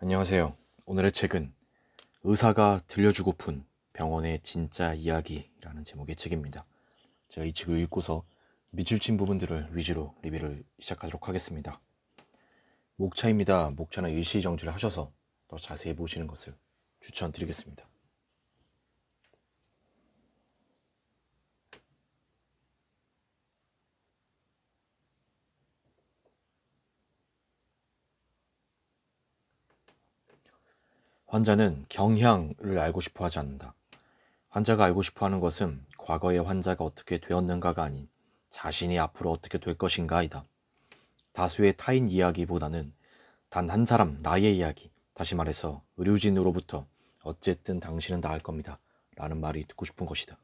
안녕하세요. 오늘의 책은 의사가 들려주고픈 병원의 진짜 이야기라는 제목의 책입니다. 제가 이 책을 읽고서 밑줄 부분들을 위주로 리뷰를 시작하도록 하겠습니다. 목차입니다. 목차는 일시정지를 하셔서 더 자세히 보시는 것을 추천드리겠습니다. 환자는 경향을 알고 싶어 하지 않는다. 환자가 알고 싶어 하는 것은 과거의 환자가 어떻게 되었는가가 아닌 자신이 앞으로 어떻게 될 것인가이다. 다수의 타인 이야기보다는 단 한 사람 나의 이야기, 다시 말해서 의료진으로부터 어쨌든 당신은 나을 겁니다 라는 말이 듣고 싶은 것이다.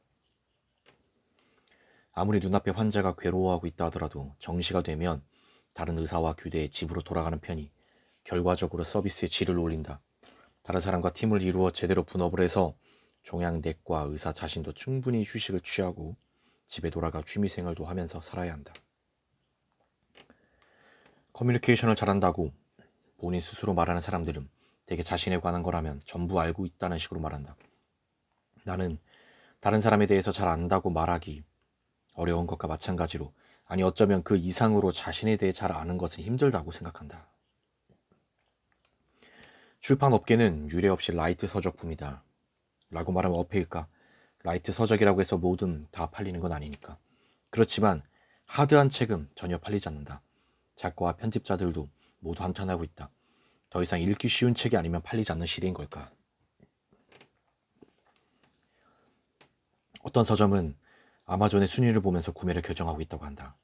아무리 눈앞에 환자가 괴로워하고 있다 하더라도 정시가 되면 다른 의사와 교대해 집으로 돌아가는 편이 결과적으로 서비스의 질을 올린다. 다른 사람과 팀을 이루어 제대로 분업을 해서 종양내과 의사 자신도 충분히 휴식을 취하고 집에 돌아가 취미생활도 하면서 살아야 한다. 커뮤니케이션을 잘한다고 본인 스스로 말하는 사람들은 대개 자신에 관한 거라면 전부 알고 있다는 식으로 말한다. 나는 다른 사람에 대해서 잘 안다고 말하기 어려운 것과 마찬가지로, 아니 어쩌면 그 이상으로 자신에 대해 잘 아는 것은 힘들다고 생각한다. 출판업계는 유례없이 라이트 서적품이다 라고 말하면 어폐일까? 라이트 서적이라고 해서 뭐든 다 팔리는 건 아니니까. 그렇지만 하드한 책은 전혀 팔리지 않는다. 작가와 편집자들도 모두 한탄하고 있다. 더 이상 읽기 쉬운 책이 아니면 팔리지 않는 시대인 걸까? 어떤 서점은 아마존의 순위를 보면서 구매를 결정하고 있다고 한다.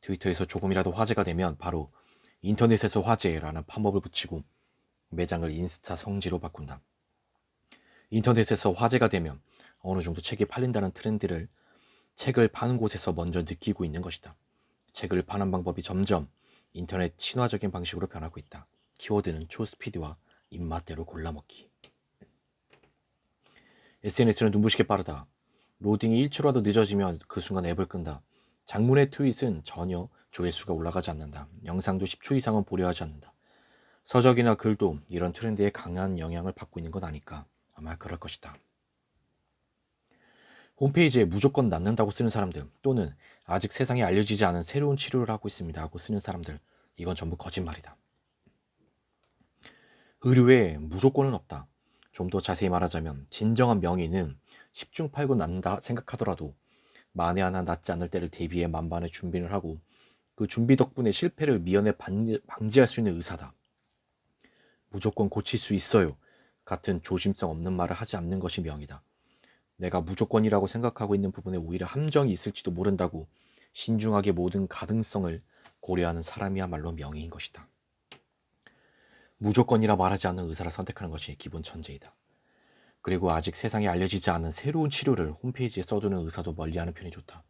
트위터에서 조금이라도 화제가 되면 바로 인터넷에서 화제라는 팝업을 붙이고 매장을 인스타 성지로 바꾼다. 인터넷에서 화제가 되면 어느 정도 책이 팔린다는 트렌드를 책을 파는 곳에서 먼저 느끼고 있는 것이다. 책을 파는 방법이 점점 인터넷 친화적인 방식으로 변하고 있다. 키워드는 초스피드와 입맛대로 골라먹기. SNS는 눈부시게 빠르다. 로딩이 1초라도 늦어지면 그 순간 앱을 끈다. 장문의 트윗은 전혀 조회수가 올라가지 않는다. 영상도 10초 이상은 보려 하지 않는다. 서적이나 글도 이런 트렌드에 강한 영향을 받고 있는 건 아닐까. 아마 그럴 것이다. 홈페이지에 무조건 낫는다고 쓰는 사람들, 또는 아직 세상에 알려지지 않은 새로운 치료를 하고 있습니다 하고 쓰는 사람들, 이건 전부 거짓말이다. 의료에 무조건은 없다. 좀 더 자세히 말하자면 진정한 명의는 10중 8구 낫는다 생각하더라도 만에 하나 낫지 않을 때를 대비해 만반의 준비를 하고 그 준비 덕분에 실패를 미연에 방지할 수 있는 의사다. 무조건 고칠 수 있어요 같은 조심성 없는 말을 하지 않는 것이 명이다. 내가 무조건이라고 생각하고 있는 부분에 오히려 함정이 있을지도 모른다고 신중하게 모든 가능성을 고려하는 사람이야말로 명의인 것이다. 무조건이라 말하지 않는 의사를 선택하는 것이 기본 천재이다. 그리고 아직 세상에 알려지지 않은 새로운 치료를 홈페이지에 써두는 의사도 멀리하는 편이 좋다.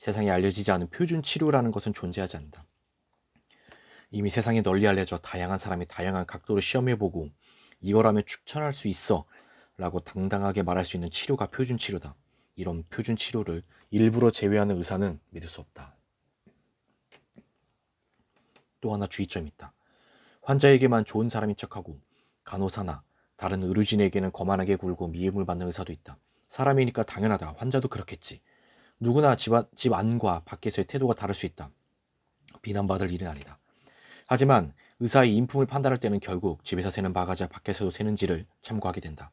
세상에 알려지지 않은 표준 치료라는 것은 존재하지 않는다. 이미 세상에 널리 알려져 다양한 사람이 다양한 각도로 시험해보고 이거라면 추천할 수 있어 라고 당당하게 말할 수 있는 치료가 표준 치료다. 이런 표준 치료를 일부러 제외하는 의사는 믿을 수 없다. 또 하나 주의점이 있다. 환자에게만 좋은 사람인 척하고 간호사나 다른 의료진에게는 거만하게 굴고 미움을 받는 의사도 있다. 사람이니까 당연하다. 환자도 그렇겠지. 누구나 집 안과 밖에서의 태도가 다를 수 있다. 비난받을 일은 아니다. 하지만 의사의 인품을 판단할 때는 결국 집에서 새는 바가지와 밖에서도 새는지를 참고하게 된다.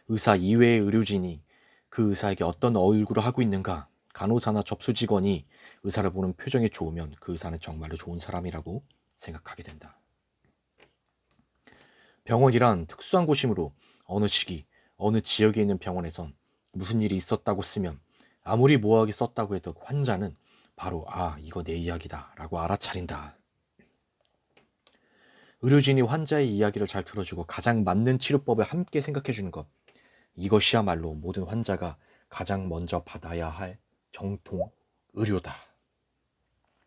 의사 이외의 의료진이 그 의사에게 어떤 얼굴을 하고 있는가, 간호사나 접수 직원이 의사를 보는 표정이 좋으면 그 의사는 정말로 좋은 사람이라고 생각하게 된다. 병원이란 특수한 곳이므로 어느 시기, 어느 지역에 있는 병원에선 무슨 일이 있었다고 쓰면 아무리 모호하게 썼다고 해도 환자는 바로 이거 내 이야기다 라고 알아차린다. 의료진이 환자의 이야기를 잘 들어주고 가장 맞는 치료법을 함께 생각해주는 것, 이것이야말로 모든 환자가 가장 먼저 받아야 할 정통 의료다.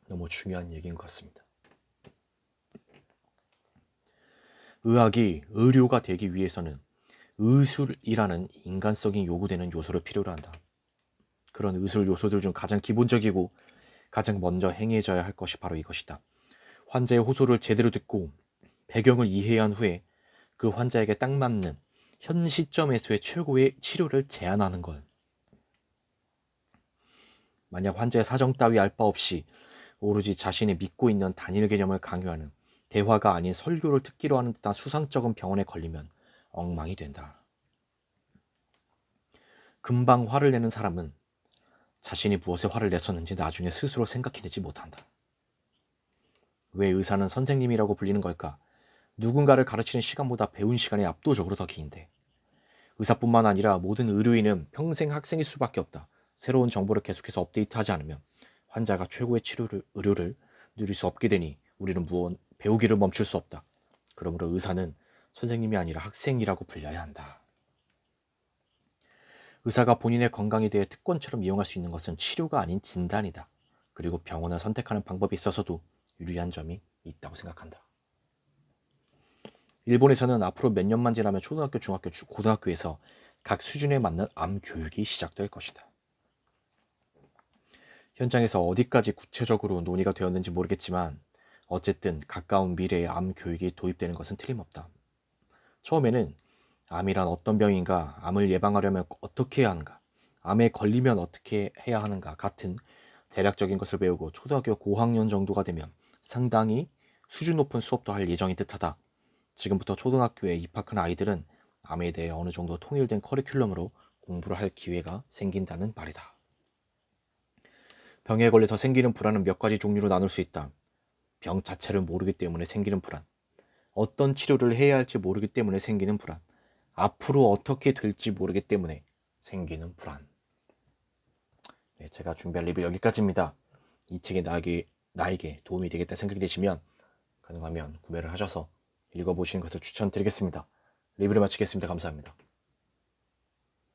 너무 중요한 얘기인 것 같습니다. 의학이 의료가 되기 위해서는 의술이라는 인간성이 요구되는 요소를 필요로 한다. 그런 의술 요소들 중 가장 기본적이고 가장 먼저 행해져야 할 것이 바로 이것이다. 환자의 호소를 제대로 듣고 배경을 이해한 후에 그 환자에게 딱 맞는 현 시점에서의 최고의 치료를 제안하는 것. 만약 환자의 사정 따위 알 바 없이 오로지 자신이 믿고 있는 단일 개념을 강요하는 대화가 아닌 설교를 듣기로 하는 듯한 수상쩍은 병원에 걸리면 엉망이 된다. 금방 화를 내는 사람은 자신이 무엇에 화를 냈었는지 나중에 스스로 생각해내지 못한다. 왜 의사는 선생님이라고 불리는 걸까? 누군가를 가르치는 시간보다 배운 시간이 압도적으로 더 긴데. 의사뿐만 아니라 모든 의료인은 평생 학생일 수밖에 없다. 새로운 정보를 계속해서 업데이트하지 않으면 환자가 최고의 의료를 누릴 수 없게 되니 우리는 배우기를 멈출 수 없다. 그러므로 의사는 선생님이 아니라 학생이라고 불려야 한다. 의사가 본인의 건강에 대해 특권처럼 이용할 수 있는 것은 치료가 아닌 진단이다. 그리고 병원을 선택하는 방법에 있어서도 유리한 점이 있다고 생각한다. 일본에서는 앞으로 몇 년만 지나면 초등학교, 중학교, 고등학교에서 각 수준에 맞는 암 교육이 시작될 것이다. 현장에서 어디까지 구체적으로 논의가 되었는지 모르겠지만 어쨌든 가까운 미래에 암 교육이 도입되는 것은 틀림없다. 처음에는 암이란 어떤 병인가, 암을 예방하려면 어떻게 해야 하는가, 암에 걸리면 어떻게 해야 하는가 같은 대략적인 것을 배우고 초등학교 고학년 정도가 되면 상당히 수준 높은 수업도 할 예정인 듯하다. 지금부터 초등학교에 입학한 아이들은 암에 대해 어느 정도 통일된 커리큘럼으로 공부를 할 기회가 생긴다는 말이다. 병에 걸려서 생기는 불안은 몇 가지 종류로 나눌 수 있다. 병 자체를 모르기 때문에 생기는 불안, 어떤 치료를 해야 할지 모르기 때문에 생기는 불안, 앞으로 어떻게 될지 모르기 때문에 생기는 불안. 네, 제가 준비한 리뷰 여기까지입니다. 이 책이 나에게 도움이 되겠다 생각이 되시면 가능하면 구매를 하셔서 읽어보시는 것을 추천드리겠습니다. 리뷰를 마치겠습니다. 감사합니다.